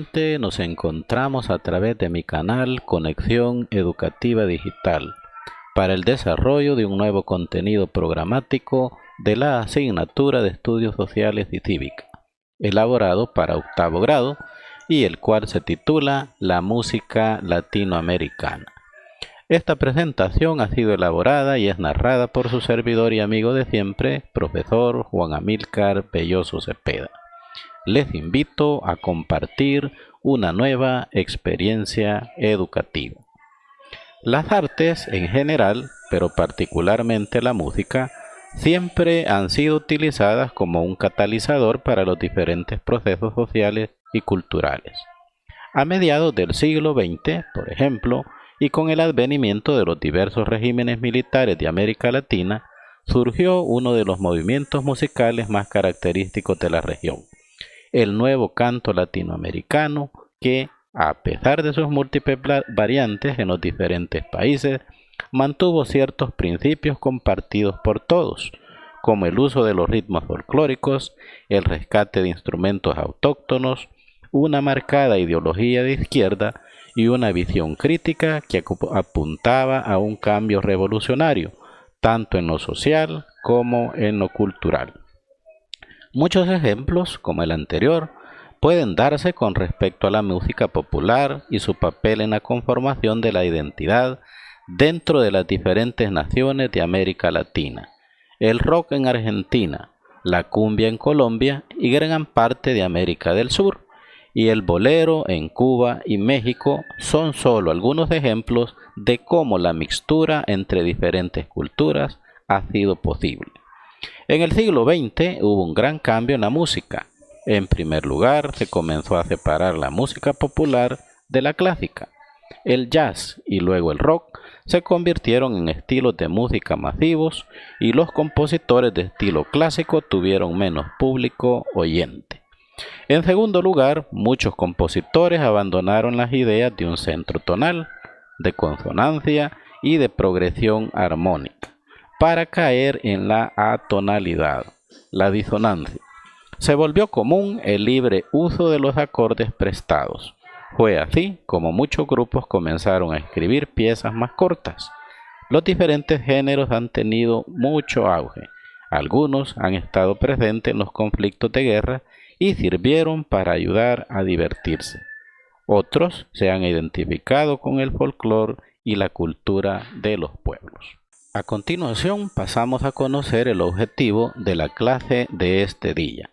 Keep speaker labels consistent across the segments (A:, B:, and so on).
A: Nuevamente nos encontramos a través de mi canal Conexión Educativa Digital para el desarrollo de un nuevo contenido programático de la asignatura de Estudios Sociales y Cívica, elaborado para octavo grado y el cual se titula La música latinoamericana. Esta presentación ha sido elaborada y es narrada por su servidor y amigo de siempre, profesor Juan Amílcar Belloso Cepeda. Les invito a compartir una nueva experiencia educativa. Las artes en general, pero particularmente la música, siempre han sido utilizadas como un catalizador para los diferentes procesos sociales y culturales. A mediados del siglo XX, por ejemplo, y con el advenimiento de los diversos regímenes militares de América Latina, surgió uno de los movimientos musicales más característicos de la región, el nuevo canto latinoamericano, que, a pesar de sus múltiples variantes en los diferentes países, mantuvo ciertos principios compartidos por todos, como el uso de los ritmos folclóricos, el rescate de instrumentos autóctonos, una marcada ideología de izquierda y una visión crítica que apuntaba a un cambio revolucionario, tanto en lo social como en lo cultural. Muchos ejemplos, como el anterior, pueden darse con respecto a la música popular y su papel en la conformación de la identidad dentro de las diferentes naciones de América Latina, el rock en Argentina, la cumbia en Colombia y gran parte de América del Sur, y el bolero en Cuba y México son solo algunos ejemplos de cómo la mixtura entre diferentes culturas ha sido posible. En el siglo XX hubo un gran cambio en la música. En primer lugar, se comenzó a separar la música popular de la clásica. El jazz y luego el rock se convirtieron en estilos de música masivos y los compositores de estilo clásico tuvieron menos público oyente. En segundo lugar, muchos compositores abandonaron las ideas de un centro tonal, de consonancia y de progresión armónica, para caer en la atonalidad, la disonancia. Se volvió común el libre uso de los acordes prestados. Fue así como muchos grupos comenzaron a escribir piezas más cortas. Los diferentes géneros han tenido mucho auge. Algunos han estado presentes en los conflictos de guerra y sirvieron para ayudar a divertirse. Otros se han identificado con el folclore y la cultura de los pueblos. A continuación pasamos a conocer el objetivo de la clase de este día.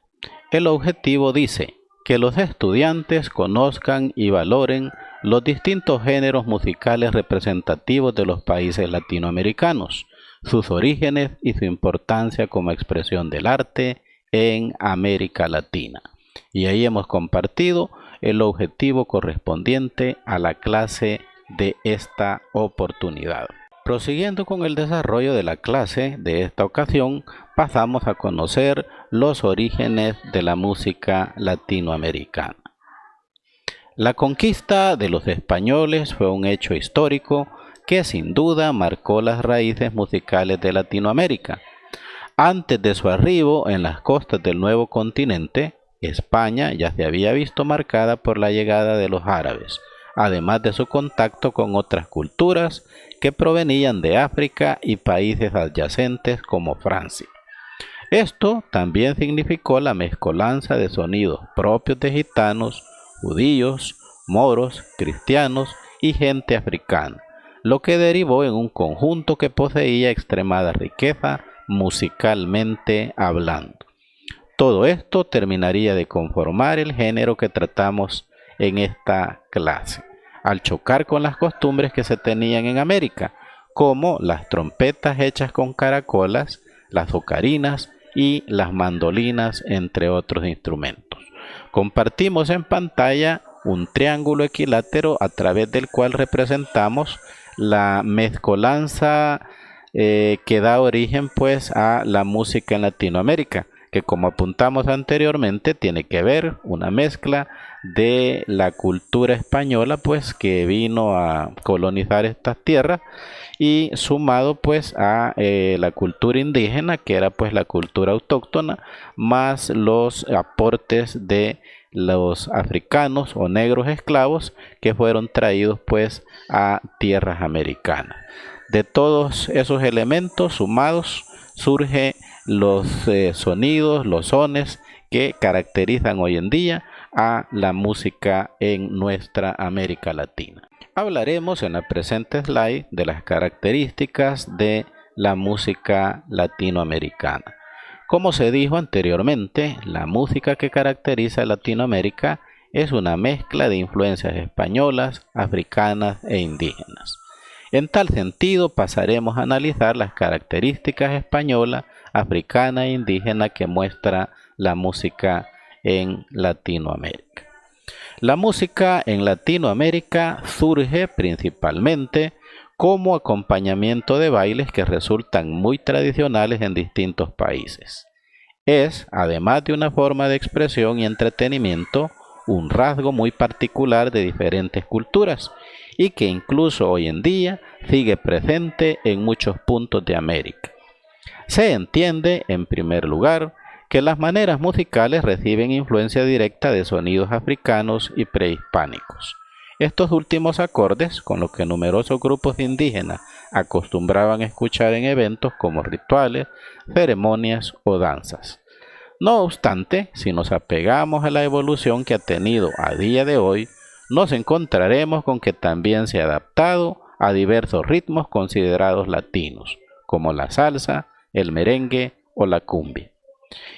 A: El objetivo dice que los estudiantes conozcan y valoren los distintos géneros musicales representativos de los países latinoamericanos, sus orígenes y su importancia como expresión del arte en América Latina. Y ahí hemos compartido el objetivo correspondiente a la clase de esta oportunidad. Prosiguiendo con el desarrollo de la clase de esta ocasión, pasamos a conocer los orígenes de la música latinoamericana. La conquista de los españoles fue un hecho histórico que sin duda marcó las raíces musicales de Latinoamérica. Antes de su arribo en las costas del nuevo continente, España ya se había visto marcada por la llegada de los árabes, además de su contacto con otras culturas que provenían de África y países adyacentes como Francia. Esto también significó la mezcolanza de sonidos propios de gitanos, judíos, moros, cristianos y gente africana, lo que derivó en un conjunto que poseía extremada riqueza musicalmente hablando. Todo esto terminaría de conformar el género que tratamos en esta clase, al chocar con las costumbres que se tenían en América, como las trompetas hechas con caracolas, las ocarinas y las mandolinas, entre otros instrumentos. Compartimos en pantalla un triángulo equilátero a través del cual representamos la mezcolanza que da origen pues a la música en Latinoamérica, que como apuntamos anteriormente tiene que ver una mezcla de la cultura española pues que vino a colonizar estas tierras y sumado pues a la cultura indígena, que era pues la cultura autóctona, más los aportes de los africanos o negros esclavos que fueron traídos pues a tierras americanas. De todos esos elementos sumados surgen los sonidos, los sones que caracterizan hoy en día a la música en nuestra América Latina. Hablaremos en la presente slide de las características de la música latinoamericana. Como se dijo anteriormente, la música que caracteriza a Latinoamérica es una mezcla de influencias españolas, africanas e indígenas. En tal sentido, pasaremos a analizar las características española, africana e indígena que muestra la música en Latinoamérica. La música en Latinoamérica surge principalmente como acompañamiento de bailes que resultan muy tradicionales en distintos países. Es, además de una forma de expresión y entretenimiento, un rasgo muy particular de diferentes culturas y que incluso hoy en día sigue presente en muchos puntos de América. Se entiende, en primer lugar, que las maneras musicales reciben influencia directa de sonidos africanos y prehispánicos. Estos últimos acordes, con los que numerosos grupos indígenas acostumbraban a escuchar en eventos como rituales, ceremonias o danzas. No obstante, si nos apegamos a la evolución que ha tenido a día de hoy, nos encontraremos con que también se ha adaptado a diversos ritmos considerados latinos, como la salsa, el merengue o la cumbia.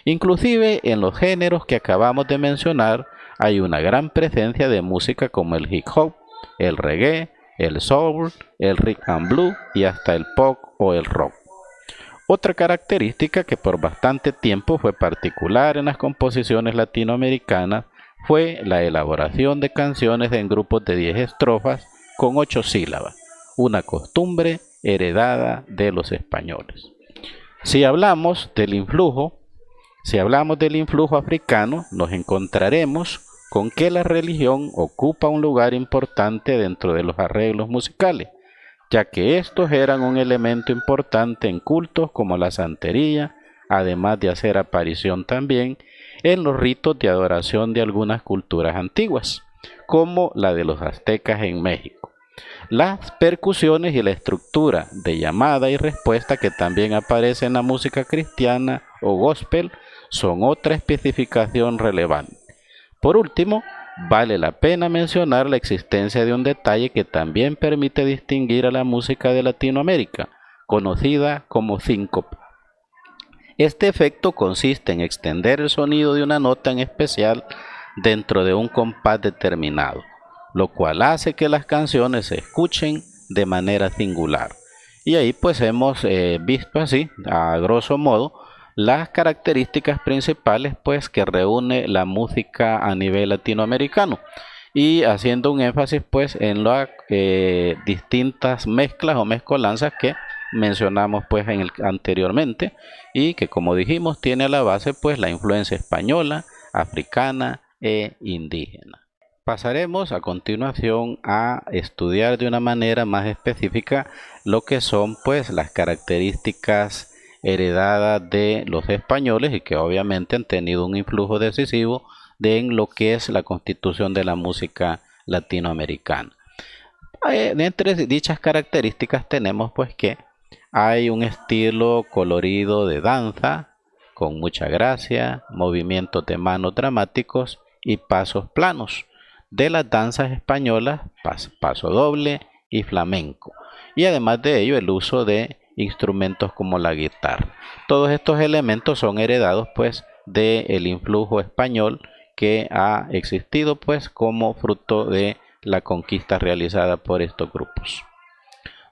A: Inclusive en los géneros que acabamos de mencionar hay una gran presencia de música como el hip hop, el reggae, el soul, el rhythm and blues y hasta el pop o el rock. Otra característica que por bastante tiempo fue particular en las composiciones latinoamericanas fue la elaboración de canciones en grupos de 10 estrofas con 8 sílabas, una costumbre heredada de los españoles. Si hablamos del influjo africano, nos encontraremos con que la religión ocupa un lugar importante dentro de los arreglos musicales, ya que estos eran un elemento importante en cultos como la santería, además de hacer aparición también en los ritos de adoración de algunas culturas antiguas, como la de los aztecas en México. Las percusiones y la estructura de llamada y respuesta que también aparece en la música cristiana o gospel son otra especificación relevante. Por último, vale la pena mencionar la existencia de un detalle que también permite distinguir a la música de Latinoamérica, conocida como síncope. Este efecto consiste en extender el sonido de una nota en especial dentro de un compás determinado, lo cual hace que las canciones se escuchen de manera singular. Y ahí pues hemos visto así, a grosso modo, las características principales pues que reúne la música a nivel latinoamericano y haciendo un énfasis pues en las distintas mezclas o mezcolanzas que mencionamos pues anteriormente y que como dijimos tiene a la base pues la influencia española, africana e indígena. Pasaremos a continuación a estudiar de una manera más específica lo que son pues las características heredadas de los españoles y que obviamente han tenido un influjo decisivo en lo que es la constitución de la música latinoamericana. Entre dichas características tenemos pues que hay un estilo colorido de danza con mucha gracia, movimientos de manos dramáticos y pasos planos. De las danzas españolas, paso doble y flamenco. Y además de ello el uso de instrumentos como la guitarra. Todos estos elementos son heredados pues del influjo español que ha existido pues como fruto de la conquista realizada por estos grupos.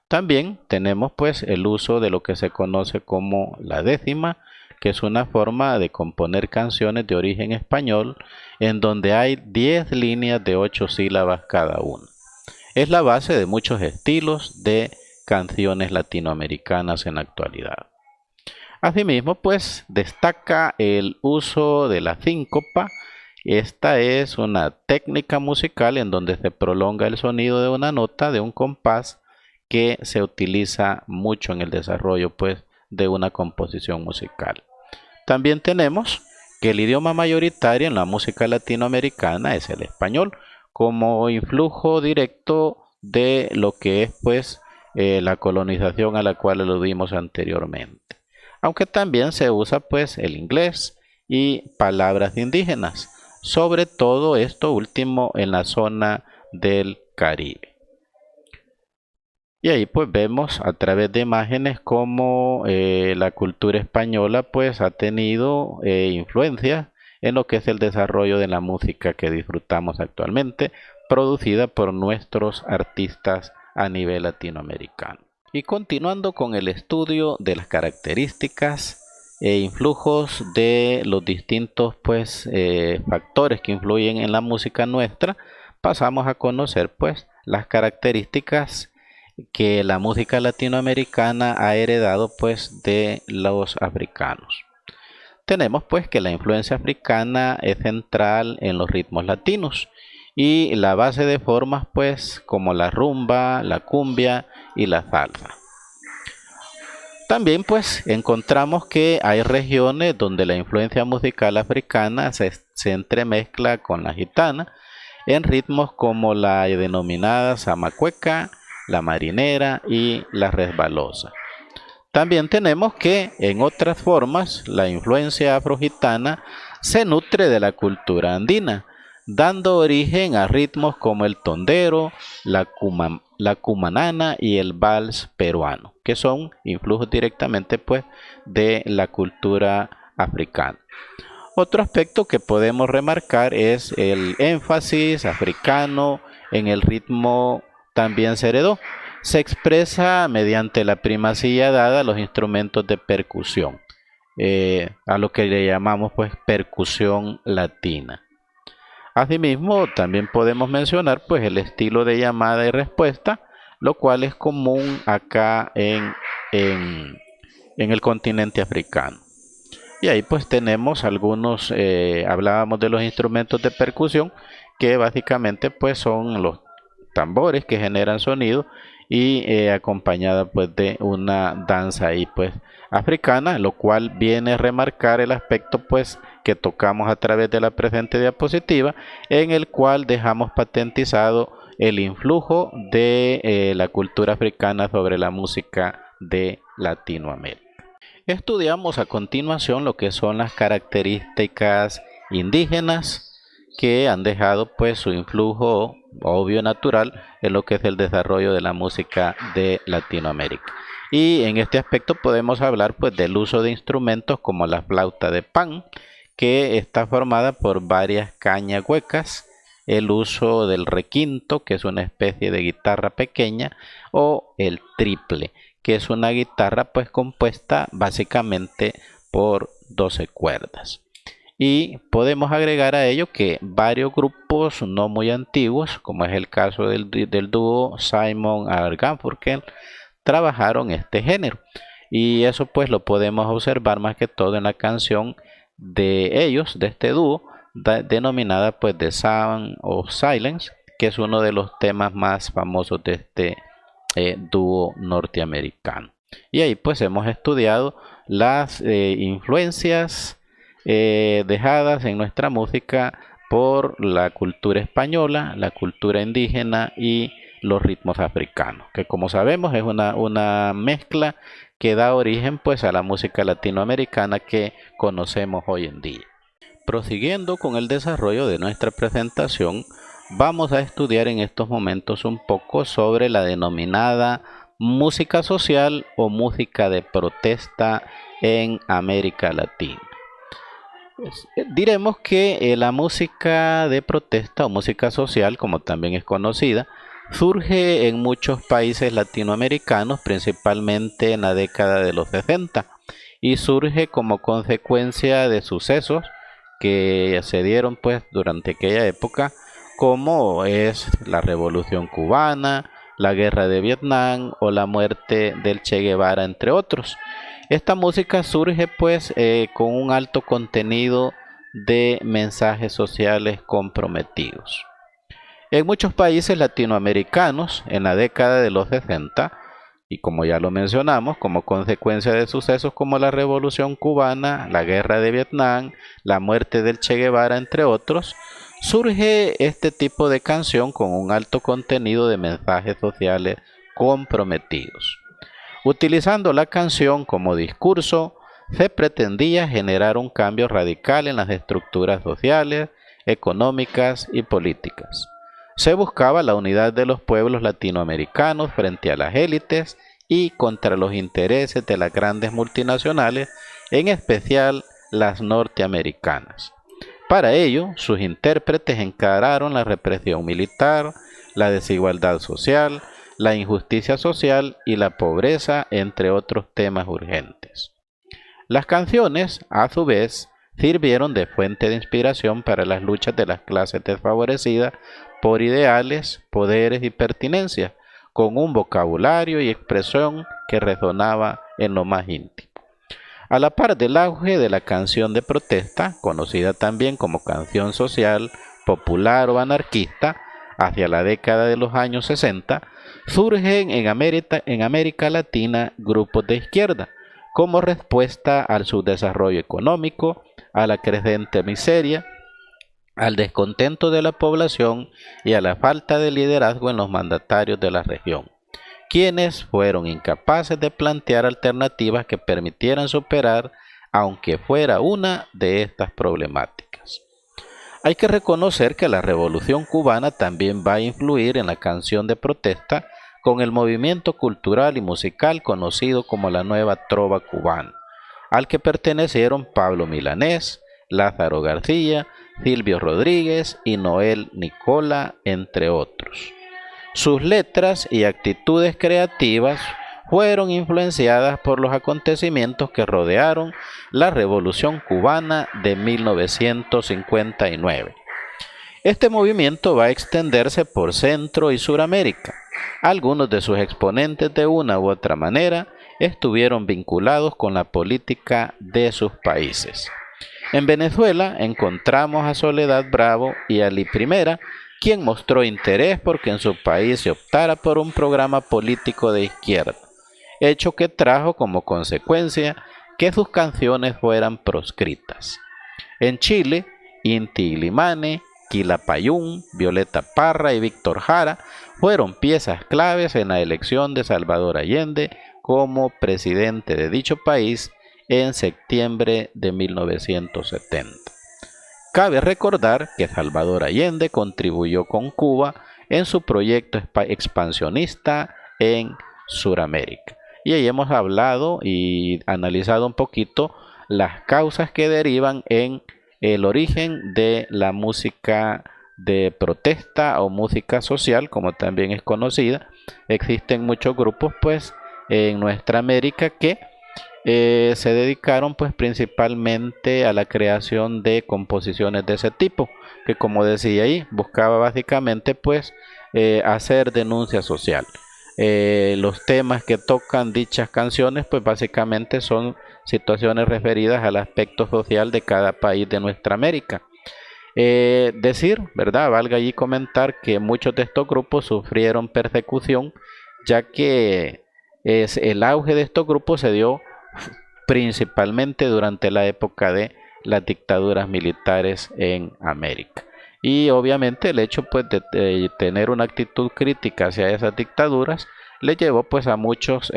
A: También tenemos pues el uso de lo que se conoce como la décima, que es una forma de componer canciones de origen español en donde hay 10 líneas de 8 sílabas cada una. Es la base de muchos estilos de canciones latinoamericanas en la actualidad. Asimismo, pues destaca el uso de la síncopa. Esta es una técnica musical en donde se prolonga el sonido de una nota de un compás que se utiliza mucho en el desarrollo pues de una composición musical. También tenemos que el idioma mayoritario en la música latinoamericana es el español, como influjo directo de lo que es pues la colonización a la cual aludimos anteriormente. Aunque también se usa pues el inglés y palabras indígenas, sobre todo esto último en la zona del Caribe. Y ahí pues vemos a través de imágenes cómo la cultura española pues ha tenido influencia en lo que es el desarrollo de la música que disfrutamos actualmente, producida por nuestros artistas a nivel latinoamericano. Y continuando con el estudio de las características e influjos de los distintos pues factores que influyen en la música nuestra, pasamos a conocer pues las características que la música latinoamericana ha heredado pues de los africanos. Tenemos pues que la influencia africana es central en los ritmos latinos y la base de formas pues como la rumba, la cumbia y la salsa. También pues encontramos que hay regiones donde la influencia musical africana se entremezcla con la gitana en ritmos como la denominada zamacueca, la marinera y la resbalosa. También tenemos que en otras formas la influencia afrogitana se nutre de la cultura andina, dando origen a ritmos como el tondero, la cumanana y el vals peruano, que son influjos directamente pues de la cultura africana. Otro aspecto que podemos remarcar es el énfasis africano en el ritmo también se heredó. Se expresa mediante la primacía dada a los instrumentos de percusión, a lo que le llamamos pues percusión latina. Asimismo, también podemos mencionar pues el estilo de llamada y respuesta, lo cual es común acá en el continente africano. Y ahí pues tenemos algunos, hablábamos de los instrumentos de percusión, que básicamente pues son los tambores que generan sonido y acompañada pues de una danza ahí pues africana, lo cual viene a remarcar el aspecto pues que tocamos a través de la presente diapositiva, en el cual dejamos patentizado el influjo de la cultura africana sobre la música de Latinoamérica. Estudiamos a continuación lo que son las características indígenas que han dejado pues su influjo obvio natural en lo que es el desarrollo de la música de Latinoamérica. Y en este aspecto podemos hablar pues del uso de instrumentos como la flauta de pan, que está formada por varias cañas huecas, el uso del requinto, que es una especie de guitarra pequeña, o el triple, que es una guitarra pues compuesta básicamente por 12 cuerdas. Y podemos agregar a ello que varios grupos no muy antiguos, como es el caso del dúo Simon & Garfunkel, trabajaron este género. Y eso pues lo podemos observar más que todo en la canción de ellos, de este dúo, denominada pues The Sound of Silence, que es uno de los temas más famosos de este dúo norteamericano. Y ahí pues hemos estudiado las influencias dejadas en nuestra música por la cultura española, la cultura indígena y los ritmos africanos, que como sabemos es una mezcla que da origen pues a la música latinoamericana que conocemos hoy en día. Prosiguiendo con el desarrollo de nuestra presentación, vamos a estudiar en estos momentos un poco sobre la denominada música social o música de protesta en América Latina. Diremos que la música de protesta o música social, como también es conocida, surge en muchos países latinoamericanos, principalmente en la década de los 60, y surge como consecuencia de sucesos que se dieron pues durante aquella época, como es la Revolución Cubana, la Guerra de Vietnam o la muerte del Che Guevara, entre otros. Esta música surge pues con un alto contenido de mensajes sociales comprometidos. En muchos países latinoamericanos, en la década de los 60, Y como ya lo mencionamos, como consecuencia de sucesos como la Revolución Cubana, la Guerra de Vietnam, la muerte del Che Guevara, entre otros, surge este tipo de canción con un alto contenido de mensajes sociales comprometidos. Utilizando la canción como discurso, se pretendía generar un cambio radical en las estructuras sociales, económicas y políticas. Se buscaba la unidad de los pueblos latinoamericanos frente a las élites y contra los intereses de las grandes multinacionales, en especial las norteamericanas. Para ello, sus intérpretes encararon la represión militar, la desigualdad social, la injusticia social y la pobreza, entre otros temas urgentes. Las canciones, a su vez, sirvieron de fuente de inspiración para las luchas de las clases desfavorecidas por ideales, poderes y pertinencias, con un vocabulario y expresión que resonaba en lo más íntimo. A la par del auge de la canción de protesta, conocida también como canción social, popular o anarquista, hacia la década de los años 60, surgen en América Latina grupos de izquierda, como respuesta al subdesarrollo económico, a la creciente miseria, al descontento de la población y a la falta de liderazgo en los mandatarios de la región, quienes fueron incapaces de plantear alternativas que permitieran superar, aunque fuera una de estas problemáticas. Hay que reconocer que la Revolución Cubana también va a influir en la canción de protesta con el movimiento cultural y musical conocido como la Nueva Trova Cubana, al que pertenecieron Pablo Milanés, Lázaro García, Silvio Rodríguez y Noel Nicola, entre otros. Sus letras y actitudes creativas fueron influenciadas por los acontecimientos que rodearon la Revolución Cubana de 1959. Este movimiento va a extenderse por Centro y Suramérica. Algunos de sus exponentes de una u otra manera estuvieron vinculados con la política de sus países. En Venezuela encontramos a Soledad Bravo y a Ly Primera, quien mostró interés porque en su país se optara por un programa político de izquierda, hecho que trajo como consecuencia que sus canciones fueran proscritas. En Chile, Inti Illimani, Quilapayún, Violeta Parra y Víctor Jara fueron piezas claves en la elección de Salvador Allende como presidente de dicho país en septiembre de 1970. Cabe recordar que Salvador Allende contribuyó con Cuba en su proyecto expansionista en Sudamérica. Y ahí hemos hablado y analizado un poquito las causas que derivan en el origen de la música de protesta o música social, como también es conocida. Existen muchos grupos pues en nuestra América que se dedicaron pues principalmente a la creación de composiciones de ese tipo, que como decía ahí, buscaba básicamente pues hacer denuncia social. Los temas que tocan dichas canciones pues básicamente son situaciones referidas al aspecto social de cada país de nuestra América. ¿Verdad? Valga allí comentar que muchos de estos grupos sufrieron persecución, ya que el auge de estos grupos se dio principalmente durante la época de las dictaduras militares en América. Y obviamente el hecho pues de tener una actitud crítica hacia esas dictaduras le llevó pues a muchos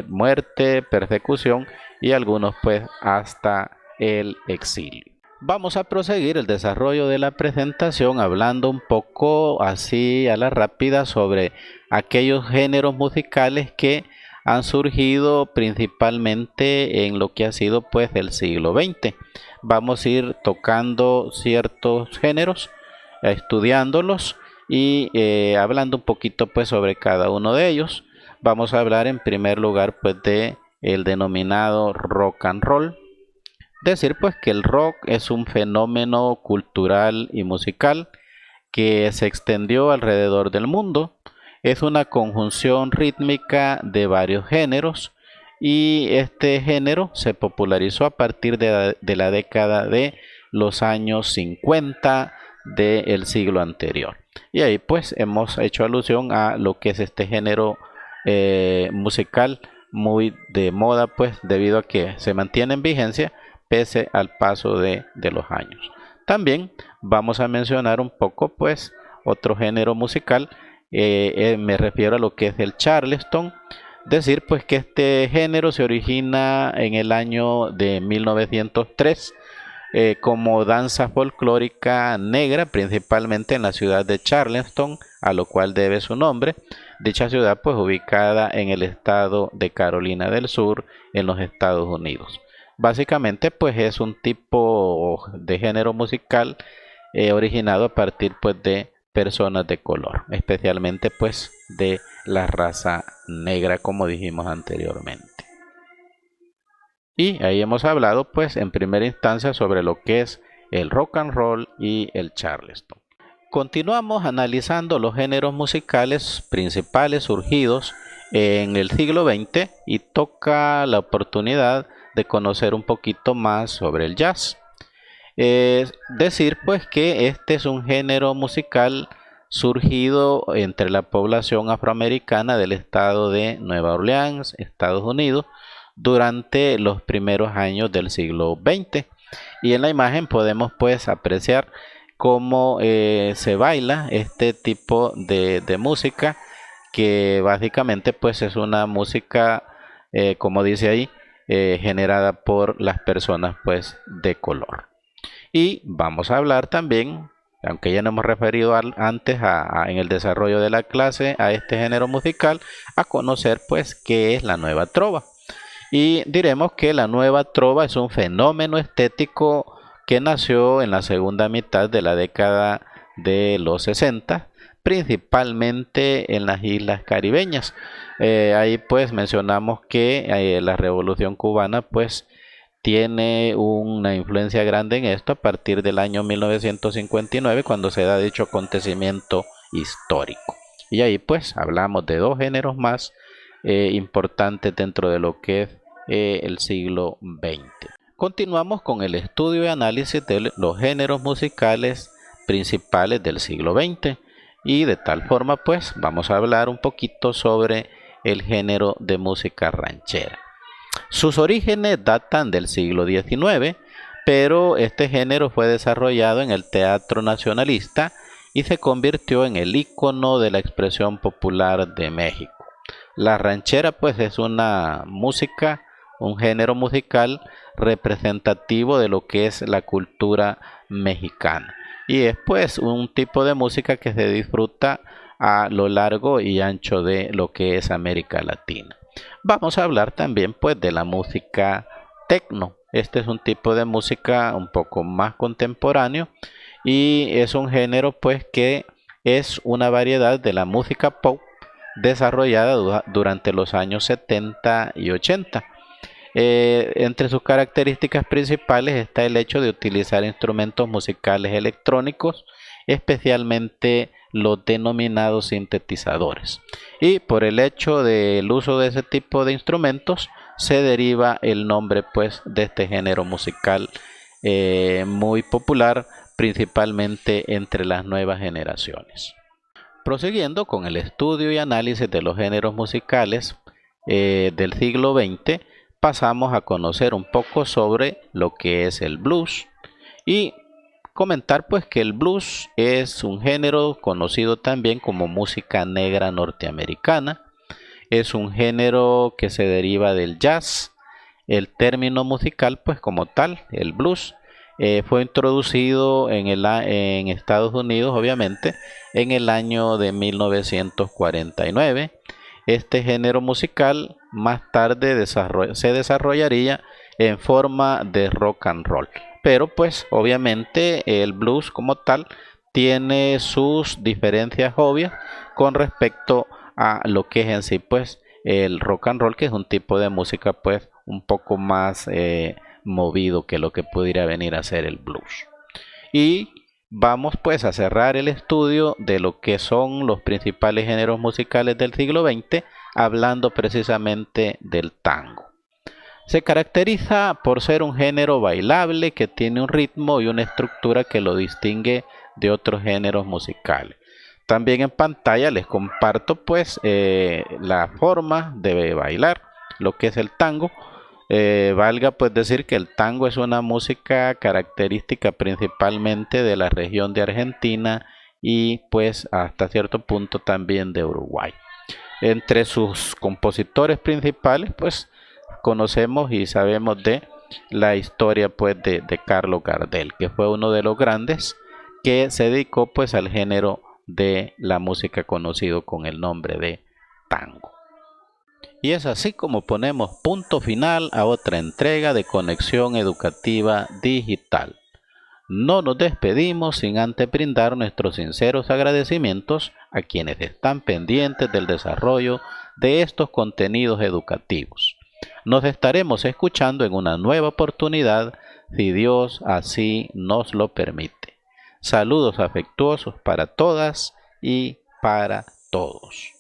A: muerte, persecución y algunos pues hasta el exilio. Vamos a proseguir el desarrollo de la presentación hablando un poco así a la rápida sobre aquellos géneros musicales que han surgido principalmente en lo que ha sido pues el siglo XX. Vamos a ir tocando ciertos géneros, estudiándolos y hablando un poquito pues sobre cada uno de ellos. Vamos a hablar en primer lugar pues de el denominado rock and roll. Decir pues que el rock es un fenómeno cultural y musical que se extendió alrededor del mundo. Es una conjunción rítmica de varios géneros y este género se popularizó a partir de la década de los años 50 del siglo anterior. Y ahí pues hemos hecho alusión a lo que es este género musical muy de moda, pues debido a que se mantiene en vigencia pese al paso de los años. También vamos a mencionar un poco pues otro género musical, me refiero a lo que es el Charleston. Decir pues que este género se origina en el año de 1903 como danza folclórica negra, principalmente en la ciudad de Charleston, a lo cual debe su nombre. Dicha ciudad pues ubicada en el estado de Carolina del Sur, en los Estados Unidos. Básicamente pues es un tipo de género musical originado a partir pues de personas de color, especialmente pues de la raza negra, como dijimos anteriormente. Y ahí hemos hablado pues en primera instancia sobre lo que es el rock and roll y el Charleston. Continuamos analizando los géneros musicales principales surgidos en el siglo XX y toca la oportunidad de conocer un poquito más sobre el jazz. Es decir pues que este es un género musical surgido entre la población afroamericana del estado de Nueva Orleans, Estados Unidos, durante los primeros años del siglo XX. Y en la imagen podemos pues apreciar cómo se baila este tipo de música, que básicamente pues es una música, como dice ahí, generada por las personas pues de color. Y vamos a hablar también, aunque ya nos hemos referido antes en el desarrollo de la clase a este género musical, a conocer pues qué es la nueva trova. Y diremos que la nueva trova es un fenómeno estético que nació en la segunda mitad de la década de los 60, principalmente en las islas caribeñas. Ahí pues mencionamos que la Revolución Cubana pues tiene una influencia grande en esto a partir del año 1959, cuando se da dicho acontecimiento histórico. Y ahí pues hablamos de dos géneros más importantes dentro de lo que es el siglo XX. Continuamos con el estudio y análisis de los géneros musicales principales del siglo XX, y de tal forma pues vamos a hablar un poquito sobre el género de música ranchera. Sus orígenes datan del siglo XIX, pero este género fue desarrollado en el teatro nacionalista y se convirtió en el ícono de la expresión popular de México. La ranchera pues es una música, un género musical representativo de lo que es la cultura mexicana, y es pues un tipo de música que se disfruta a lo largo y ancho de lo que es América Latina. Vamos a hablar también pues de la música techno. Este es un tipo de música un poco más contemporáneo y es un género pues que es una variedad de la música pop desarrollada durante los años 70 y 80. Entre sus características principales está el hecho de utilizar instrumentos musicales electrónicos, especialmente los denominados sintetizadores. Y por el hecho del uso de ese tipo de instrumentos se deriva el nombre pues de este género musical muy popular, principalmente entre las nuevas generaciones. Prosiguiendo con el estudio y análisis de los géneros musicales del siglo XX, pasamos a conocer un poco sobre lo que es el blues y comentar pues que el blues es un género conocido también como música negra norteamericana. Es un género que se deriva del jazz. El término musical pues como tal, el blues, fue introducido en Estados Unidos obviamente en el año de 1949. Este género musical más tarde se desarrollaría en forma de rock and roll. Pero pues obviamente el blues como tal tiene sus diferencias obvias con respecto a lo que es en sí pues el rock and roll, que es un tipo de música pues un poco más movido que lo que pudiera venir a ser el blues. Y vamos pues a cerrar el estudio de lo que son los principales géneros musicales del siglo XX, hablando precisamente del tango. Se caracteriza por ser un género bailable que tiene un ritmo y una estructura que lo distingue de otros géneros musicales. También en pantalla les comparto pues la forma de bailar lo que es el tango. Valga pues decir que el tango es una música característica principalmente de la región de Argentina y pues hasta cierto punto también de Uruguay. Entre sus compositores principales pues conocemos y sabemos de la historia pues de Carlos Gardel, que fue uno de los grandes que se dedicó pues al género de la música conocido con el nombre de tango. Y es así como ponemos punto final a otra entrega de Conexión Educativa Digital. No nos despedimos sin antes brindar nuestros sinceros agradecimientos a quienes están pendientes del desarrollo de estos contenidos educativos. Nos estaremos escuchando en una nueva oportunidad, si Dios así nos lo permite. Saludos afectuosos para todas y para todos.